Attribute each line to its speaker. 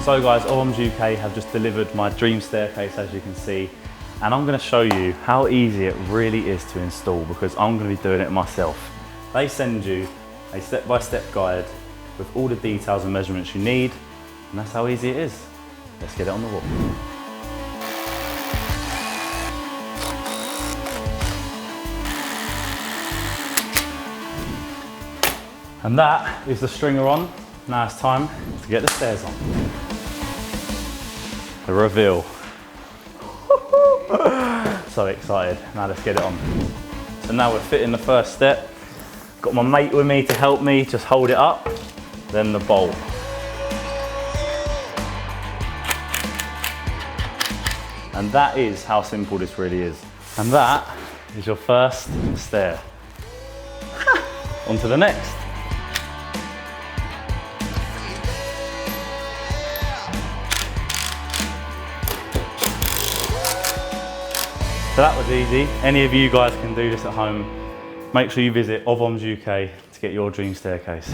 Speaker 1: So guys, Ovoms UK have just delivered my dream staircase, as you can see, and I'm going to show you how easy it really is to install because I'm going to be doing it myself. They send you a step-by-step guide with all the details and measurements you need, and that's how easy it is. Let's get it on the wall. And that is the stringer on. Now it's time to get the stairs on. The reveal. So excited. Now let's get it on. So now we're fitting the first step. Got my mate with me to help me, just hold it up, then the bolt. And that is how simple this really is. And that is your first stair. On to the next. So that was easy. Any of you guys can do this at home. Make sure you visit Ovoms UK to get your dream staircase.